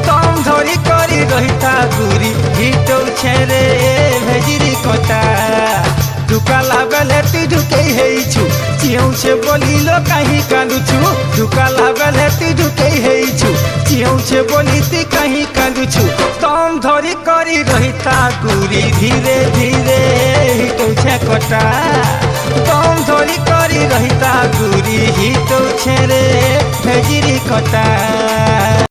तम धरी करी रहिता गुरी हिटौ छेरे भेजिरी कटा ढुकाला बेले तु ढुके हेइछु चियौ छे बोलिलो काहि कांदुछु ढुकाला बेले तु ढुके हेइछु चियौ छे बोलिति काहि कांदुछु तम धरी करी रहिता गुरी धीरे धीरे हिटौ छे कटा तम धरी करी रहिता गुरी हिटौ छेरे भेजिरी कटा।